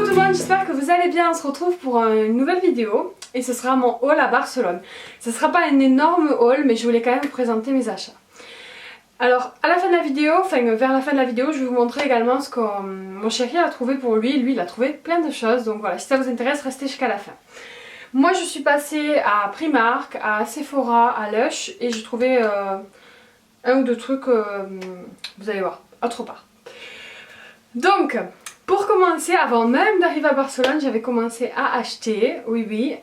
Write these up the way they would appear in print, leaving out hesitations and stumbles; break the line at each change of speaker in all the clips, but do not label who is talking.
tout le monde, j'espère que vous allez bien. On se retrouve pour une nouvelle vidéo et ce sera mon haul à Barcelone. Ce ne sera pas un énorme haul, mais je voulais quand même vous présenter mes achats. Alors à la fin de la vidéo, vers la fin de la vidéo, je vais vous montrer également ce que mon chéri a trouvé pour lui. Lui il a trouvé plein de choses, donc voilà, si ça vous intéresse, restez jusqu'à la fin. Moi je suis passée à Primark, à Sephora, à Lush et j'ai trouvé un ou deux trucs, vous allez voir, autre part. Donc, pour commencer, avant même d'arriver à Barcelone, j'avais commencé à acheter, oui,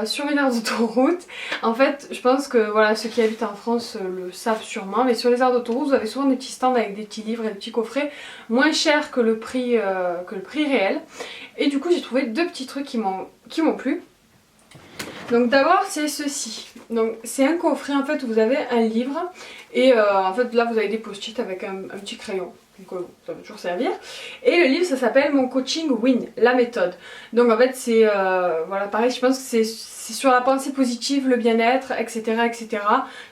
sur une aire d'autoroute. En fait, je pense que voilà, ceux qui habitent en France le savent sûrement, mais sur les aires d'autoroute, vous avez souvent des petits stands avec des petits livres et des petits coffrets moins chers que le prix réel. Et du coup, j'ai trouvé deux petits trucs qui m'ont plu. Donc d'abord c'est ceci, donc c'est un coffret en fait où vous avez un livre et en fait là vous avez des post-it avec un petit crayon, donc ça va toujours servir. Et le livre ça s'appelle Mon coaching Win, la méthode. Donc en fait c'est voilà pareil, je pense que c'est sur la pensée positive, le bien-être, etc. etc.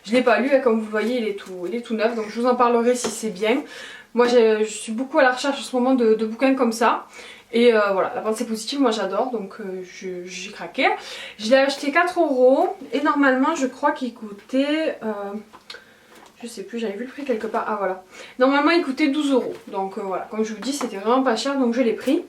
Je l'ai pas lu, comme vous le voyez il est tout neuf, donc je vous en parlerai si c'est bien. Moi je suis beaucoup à la recherche en ce moment de bouquins comme ça. Et voilà, la pensée positive, moi j'adore, donc j'ai craqué. Je l'ai acheté 4 € et normalement je crois qu'il coûtait... je sais plus, j'avais vu le prix quelque part. Ah voilà. Normalement il coûtait 12 €. Donc voilà, comme je vous dis, c'était vraiment pas cher, donc je l'ai pris.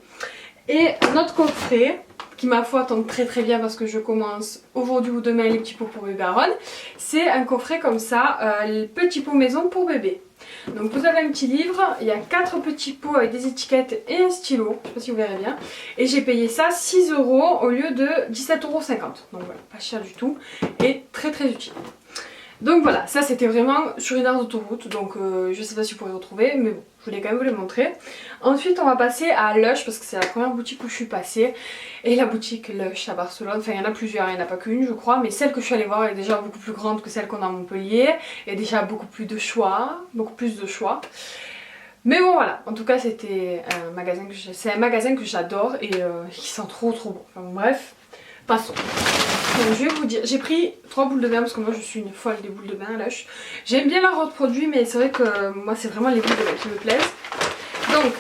Et notre coffret, qui ma foi tombe très bien parce que je commence aujourd'hui ou demain les petits pots pour bébé Aaron. C'est un coffret comme ça, les petits pots maison pour bébé. Donc vous avez un petit livre, il y a 4 petits pots avec des étiquettes et un stylo, je sais pas si vous verrez bien. Et j'ai payé ça 6 € au lieu de 17,50 €. Donc voilà, pas cher du tout et très utile. Donc voilà, ça c'était vraiment sur une aire d'autoroute, donc je sais pas si vous pourrez retrouver, mais bon, je voulais quand même vous les montrer. Ensuite on va passer à Lush, parce que c'est la première boutique où je suis passée. Et la boutique Lush à Barcelone, enfin il y en a plusieurs, il n'y en a pas qu'une je crois, mais celle que je suis allée voir est déjà beaucoup plus grande que celle qu'on a à Montpellier. Il y a déjà beaucoup plus de choix, Mais bon voilà, en tout cas c'était un magasin que j'adore et qui sent trop bon. Enfin bref, passons. Donc je vais vous dire, j'ai pris 3 boules de bain parce que moi je suis une folle des boules de bain Lush. J'aime bien leur autre produit mais c'est vrai que moi c'est vraiment les boules de bain qui me plaisent. Donc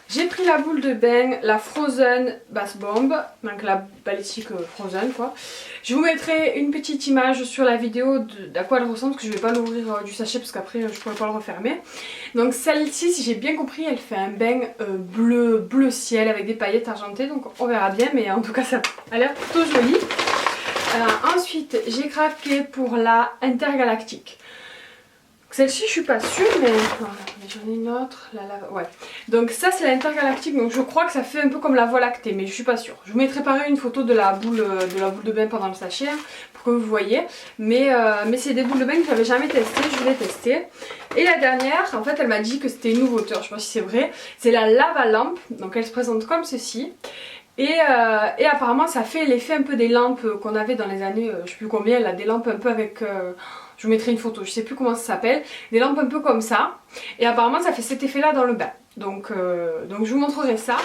j'ai pris la boule de bain, la Frozen Bath Bomb, donc la balistique Frozen quoi. Je vous mettrai une petite image sur la vidéo d'à quoi elle ressemble parce que je vais pas l'ouvrir du sachet parce qu'après je pourrais pas le refermer. Donc celle-ci, si j'ai bien compris, elle fait un bain bleu ciel avec des paillettes argentées, donc on verra bien, mais en tout cas ça a l'air plutôt joli. Ensuite j'ai craqué pour la Intergalactique. Celle-ci je suis pas sûre mais j'en ai une autre, ouais. Donc ça c'est l'Intergalactique, donc je crois que ça fait un peu comme la Voie lactée mais je suis pas sûre. Je vous mettrai pareil une photo de la boule de bain pendant le sachet hein, pour que vous voyez. Mais c'est des boules de bain que j'avais jamais testées, je voulais tester. Et la dernière, en fait elle m'a dit que c'était une nouveauté, je sais pas si c'est vrai, c'est la Lava Lampe, donc elle se présente comme ceci. Et apparemment ça fait l'effet un peu des lampes qu'on avait dans les années, je sais plus combien, là, des lampes un peu avec, je vous mettrai une photo, je sais plus comment ça s'appelle, des lampes un peu comme ça. Et apparemment ça fait cet effet là dans le bain, donc je vous montrerai ça.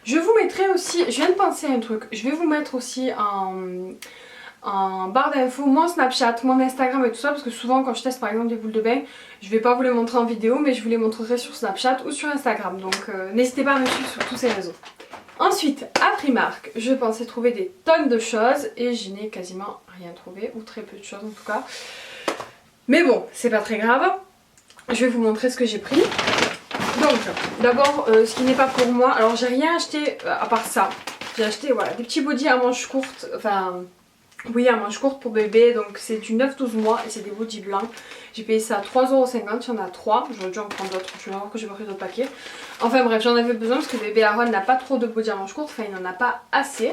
Je vous mettrai aussi, je viens de penser à un truc, je vais vous mettre aussi en barre d'infos mon Snapchat, mon Instagram et tout ça, parce que souvent quand je teste par exemple des boules de bain, je vais pas vous les montrer en vidéo mais je vous les montrerai sur Snapchat ou sur Instagram, donc n'hésitez pas à me suivre sur tous ces réseaux. Ensuite, à Primark, je pensais trouver des tonnes de choses et je n'ai quasiment rien trouvé, ou très peu de choses en tout cas. Mais bon, c'est pas très grave. Je vais vous montrer ce que j'ai pris. Donc, d'abord, ce qui n'est pas pour moi. Alors, j'ai rien acheté à part ça. J'ai acheté voilà, des petits bodys à manches courtes, enfin... Oui, à manches courtes pour bébé, donc c'est du 9-12 mois et c'est des bodys blancs. J'ai payé ça à 3,50 €, il y en a 3. J'aurais dû en prendre d'autres, je vais voir que j'ai pas pris d'autres paquets. Enfin bref, j'en avais besoin parce que bébé Aaron n'a pas trop de bodys à manches courtes, enfin il n'en a pas assez.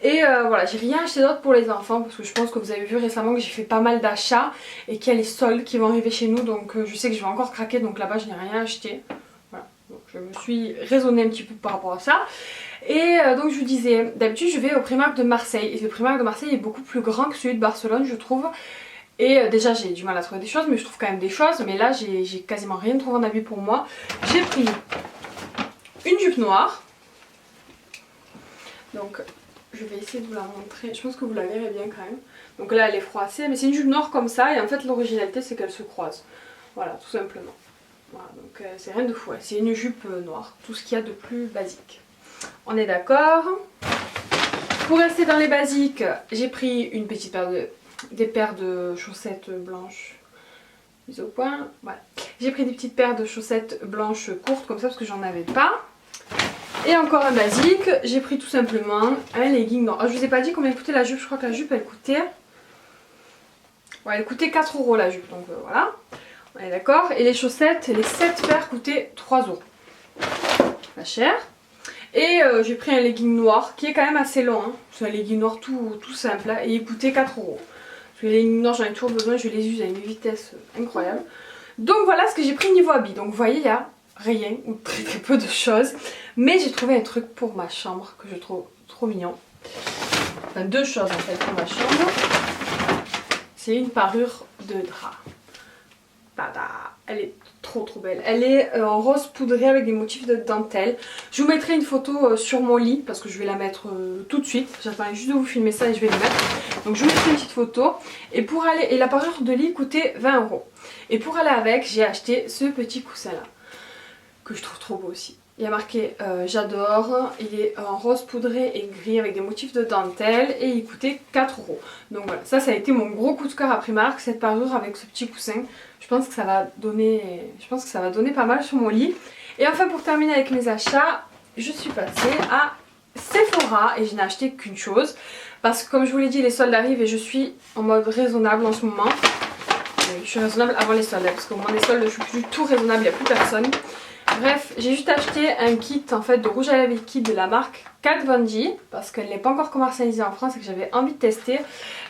Et voilà, j'ai rien acheté d'autre pour les enfants parce que je pense que vous avez vu récemment que j'ai fait pas mal d'achats et qu'il y a les soldes qui vont arriver chez nous, donc je sais que je vais encore craquer, donc là-bas je n'ai rien acheté. Voilà, donc je me suis raisonnée un petit peu par rapport à ça. Et donc je vous disais, d'habitude je vais au Primark de Marseille et le Primark de Marseille est beaucoup plus grand que celui de Barcelone je trouve. Et déjà j'ai du mal à trouver des choses mais je trouve quand même des choses, mais là j'ai quasiment rien trouvé en habit pour moi. J'ai pris une jupe noire, donc je vais essayer de vous la montrer, je pense que vous la verrez bien quand même. Donc là elle est froissée mais c'est une jupe noire comme ça et en fait l'originalité c'est qu'elle se croise, voilà tout simplement. Voilà, donc c'est rien de fou, ouais. C'est une jupe noire, tout ce qu'il y a de plus basique. On est d'accord. Pour rester dans les basiques, j'ai pris une petite paire des paires de chaussettes blanches mises au point. Voilà. J'ai pris des petites paires de chaussettes blanches courtes comme ça parce que j'en avais pas. Et encore un basique, j'ai pris tout simplement un legging. Non, je vous ai pas dit combien coûtait la jupe. Je crois que la jupe elle coûtait... Ouais, elle coûtait 4 € la jupe, donc voilà. On est d'accord. Et les chaussettes, les 7 paires coûtaient 3 €. Pas cher. Et j'ai pris un legging noir qui est quand même assez long. Hein. C'est un legging noir tout simple là, et il coûtait 4 €. Parce que les leggings noirs, j'en ai toujours besoin, je les use à une vitesse incroyable. Donc voilà ce que j'ai pris niveau habit. Donc vous voyez, il y a rien ou très peu de choses. Mais j'ai trouvé un truc pour ma chambre que je trouve trop mignon. Enfin 2 choses en fait pour ma chambre. C'est une parure de drap. Tada! Elle est trop belle. Elle est en rose poudré avec des motifs de dentelle. Je vous mettrai une photo sur mon lit parce que je vais la mettre tout de suite. J'attends juste de vous filmer ça et je vais le mettre. Donc je vous mettrai une petite photo. Et la parure de lit coûtait 20 €. Et pour aller avec, j'ai acheté ce petit coussin là que je trouve trop beau aussi. Il y a marqué j'adore, il est en rose poudré et gris avec des motifs de dentelle et il coûtait 4 €. Donc voilà, ça a été mon gros coup de cœur à Primark, cette parure avec ce petit coussin. Je pense que ça va donner, pas mal sur mon lit. Et enfin pour terminer avec mes achats, je suis passée à Sephora et je n'ai acheté qu'une chose. Parce que comme je vous l'ai dit, les soldes arrivent et je suis en mode raisonnable en ce moment. Je suis raisonnable avant les soldes, parce qu'au moment des soldes je suis plus du tout raisonnable, il n'y a plus personne. Bref, j'ai juste acheté un kit en fait de rouge à lèvres liquide de la marque Kat Von D parce qu'elle n'est pas encore commercialisée en France et que j'avais envie de tester.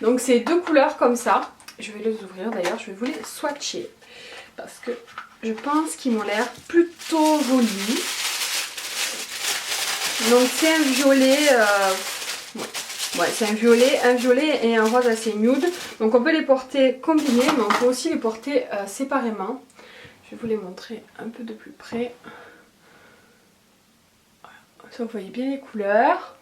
Donc c'est 2 couleurs comme ça. Je vais les ouvrir d'ailleurs, je vais vous les swatcher parce que je pense qu'ils m'ont l'air plutôt jolis. Donc c'est un violet, ouais c'est un violet et un rose assez nude. Donc on peut les porter combinés mais on peut aussi les porter séparément. Je vais vous les montrer un peu de plus près. Voilà. Ça vous voyez bien les couleurs.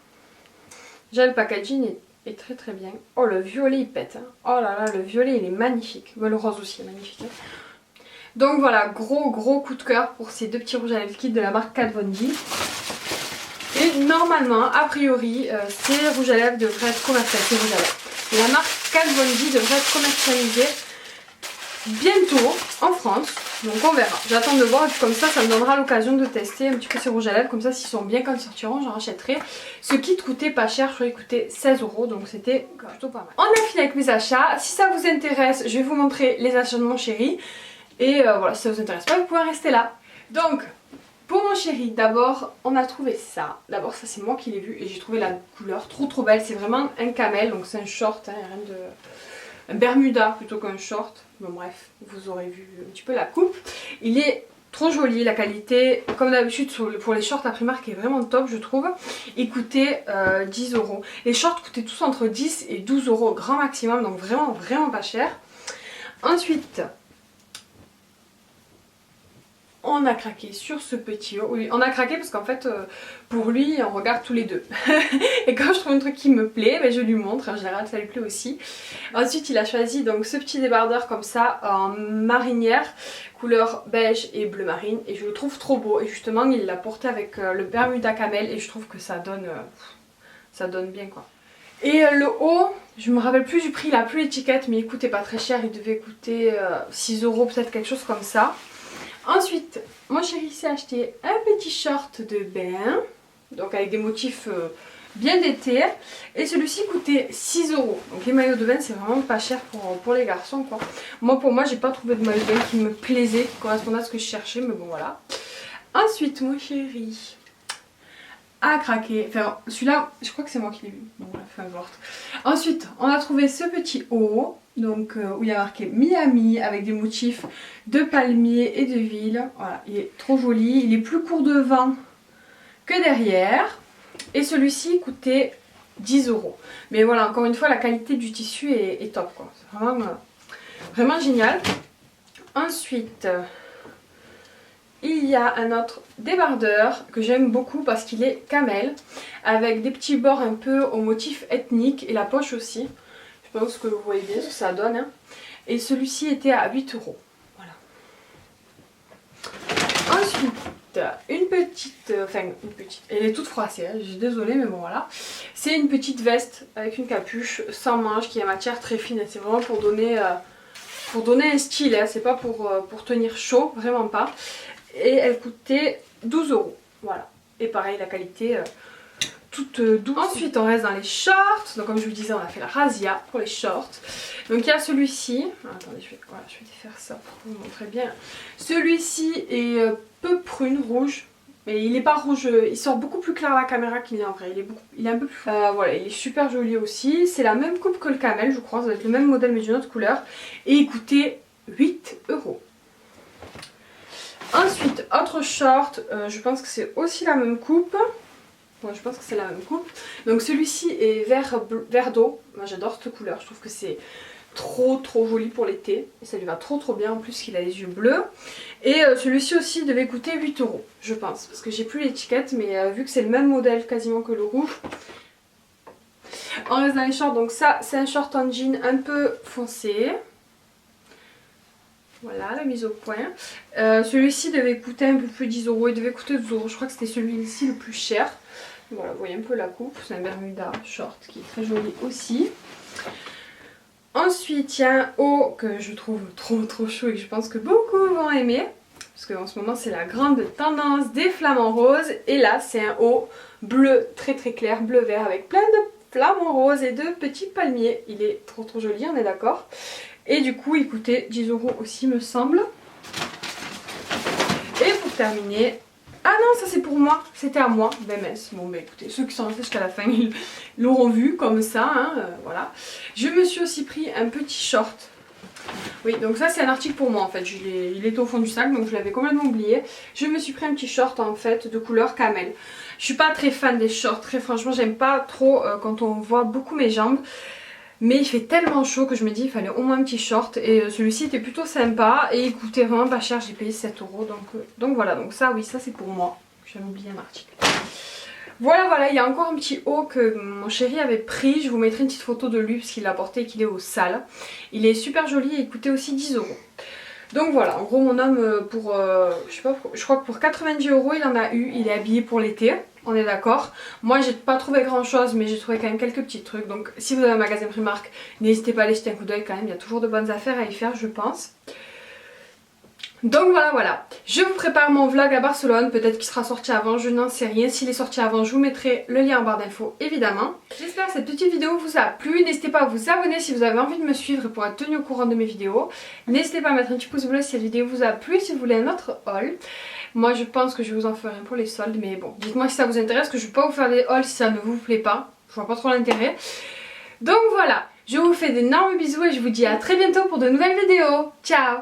Déjà le packaging est très bien. Oh le violet il pète. Hein. Oh là là le violet il est magnifique. Le rose aussi est magnifique. Hein. Donc voilà, gros coup de cœur pour ces 2 petits rouges à lèvres liquides de la marque Kat Von D. Et normalement, a priori, ces rouges à lèvres devraient être commercialisés. La marque Kat Von D devrait être commercialisée bientôt en France. Donc on verra. J'attends de voir et puis comme ça me donnera l'occasion de tester un petit peu ces rouges à lèvres. Comme ça s'ils sont bien quand ils sortiront j'en rachèterai. Ce kit coûtait pas cher, je crois qu'il coûtait 16 € donc c'était plutôt pas mal. On a fini avec mes achats. Si ça vous intéresse, je vais vous montrer les achats de mon chéri. Et voilà, si ça vous intéresse pas, vous pouvez rester là. Donc pour mon chéri, d'abord on a trouvé ça. D'abord ça c'est moi qui l'ai vu et j'ai trouvé la couleur trop belle. C'est vraiment un camel, donc c'est un short, hein, rien de... un bermuda plutôt qu'un short. Bon bref, vous aurez vu un petit peu la coupe. Il est trop joli, la qualité, comme d'habitude pour les shorts à Primark est vraiment top je trouve. Il coûtait 10 €. Les shorts coûtaient tous entre 10 et 12 € grand maximum, donc vraiment pas cher. Ensuite, on a craqué sur ce petit haut. Oui, on a craqué parce qu'en fait, pour lui, on regarde tous les deux. Et quand je trouve un truc qui me plaît, ben, je lui montre. En général, ça lui plaît aussi. Ensuite, il a choisi donc ce petit débardeur comme ça, en marinière, couleur beige et bleu marine. Et je le trouve trop beau. Et justement, il l'a porté avec le Bermuda Camel. Et je trouve que ça donne bien quoi. Et le haut, je me rappelle plus du prix, il a plus l'étiquette, mais il coûtait pas très cher. Il devait coûter 6 € peut-être, quelque chose comme ça. Ensuite, mon chéri s'est acheté un petit short de bain, donc avec des motifs bien d'été, et celui-ci coûtait 6 €. Donc les maillots de bain c'est vraiment pas cher pour les garçons quoi. Pour moi j'ai pas trouvé de maillot de bain qui me plaisait, qui correspondait à ce que je cherchais, mais bon voilà. Ensuite mon chéri a craqué, enfin celui-là je crois que c'est moi qui l'ai vu, bon bref, peu importe. Ensuite on a trouvé ce petit haut. Donc où il y a marqué Miami avec des motifs de palmier et de ville. Voilà, il est trop joli. Il est plus court devant que derrière. Et celui-ci coûtait 10 €. Mais voilà, encore une fois, la qualité du tissu est top quoi. C'est vraiment génial. Ensuite, il y a un autre débardeur que j'aime beaucoup parce qu'il est camel. Avec des petits bords un peu au motif ethnique et la poche aussi. Je pense que vous voyez bien ce que ça donne. Hein. Et celui-ci était à 8 €. Voilà. Ensuite, une petite, elle est toute froissée, hein, je suis désolée mais bon voilà. C'est une petite veste avec une capuche sans manches qui est matière très fine, c'est vraiment pour donner un style, hein, c'est pas pour tenir chaud, vraiment pas. Et elle coûtait 12 €, voilà. Et pareil la qualité toute douce. Ensuite on reste dans les shorts, donc comme je vous disais on a fait la razzia pour les shorts. Donc il y a celui-ci, attendez je vais défaire ça pour vous montrer bien. Celui-ci est peu prune, rouge, mais il n'est pas rouge, il sort beaucoup plus clair à la caméra qu'il est en vrai, il est un peu plus... voilà, il est super joli aussi, c'est la même coupe que le camel je crois, ça doit être le même modèle mais d'une autre couleur. Et il coûtait 8 €. Ensuite, autre short, je pense que c'est aussi la même coupe. Ouais, je pense que c'est la même coupe. Donc celui-ci est vert d'eau. Moi j'adore cette couleur, je trouve que c'est trop joli pour l'été. Et ça lui va trop bien, en plus qu'il a les yeux bleus. Et celui-ci aussi devait coûter 8 €, je pense. Parce que j'ai plus l'étiquette, mais vu que c'est le même modèle quasiment que le rouge. On reste dans les shorts, donc ça c'est un short en jean un peu foncé. Voilà, la mise au point. Celui-ci devait coûter un peu plus de 10 €, il devait coûter 12 €. Je crois que c'était celui-ci le plus cher. Voilà, vous voyez un peu la coupe, c'est un Bermuda short qui est très joli aussi. Ensuite, il y a un haut que je trouve trop chou et que je pense que beaucoup vont aimer. Parce qu'en ce moment, c'est la grande tendance des flamants roses. Et là, c'est un haut bleu très clair, bleu-vert avec plein de flamants roses et de petits palmiers. Il est trop joli, on est d'accord. Et du coup, il coûtait 10 € aussi, me semble. Et pour terminer... Ah non, ça c'est pour moi, c'était à moi, BMS. Bon bah écoutez, ceux qui sont restés jusqu'à la fin, ils l'auront vu comme ça, hein, voilà. Je me suis aussi pris un petit short. Oui, donc ça c'est un article pour moi en fait, il est au fond du sac, donc je l'avais complètement oublié. Je me suis pris un petit short en fait de couleur camel. Je suis pas très fan des shorts, très franchement, j'aime pas trop quand on voit beaucoup mes jambes. Mais il fait tellement chaud que je me dis il fallait au moins un petit short. Et celui-ci était plutôt sympa et il coûtait vraiment pas cher, j'ai payé 7 €. Donc voilà, donc ça oui, ça c'est pour moi. J'avais oublié un article. Voilà, il y a encore un petit haut que mon chéri avait pris. Je vous mettrai une petite photo de lui parce qu'il l'a porté et qu'il est au sale. Il est super joli et il coûtait aussi 10 €. Donc voilà, en gros mon homme pour, je sais pas, je crois que pour 90 € il en a eu. Il est habillé pour l'été. On est d'accord. Moi j'ai pas trouvé grand chose mais j'ai trouvé quand même quelques petits trucs. Donc si vous avez un magasin Primark, n'hésitez pas à aller jeter un coup d'œil quand même. Il y a toujours de bonnes affaires à y faire je pense. Donc voilà. Je vous prépare mon vlog à Barcelone. Peut-être qu'il sera sorti avant, je n'en sais rien. S'il est sorti avant, je vous mettrai le lien en barre d'infos évidemment. J'espère que cette petite vidéo vous a plu. N'hésitez pas à vous abonner si vous avez envie de me suivre pour être tenu au courant de mes vidéos. N'hésitez pas à mettre un petit pouce bleu si cette vidéo vous a plu, si vous voulez un autre haul. Moi je pense que je vous en ferai un pour les soldes, mais bon, dites-moi si ça vous intéresse, que je ne vais pas vous faire des hauls si ça ne vous plaît pas. Je vois pas trop l'intérêt. Donc voilà, je vous fais d'énormes bisous et je vous dis à très bientôt pour de nouvelles vidéos. Ciao!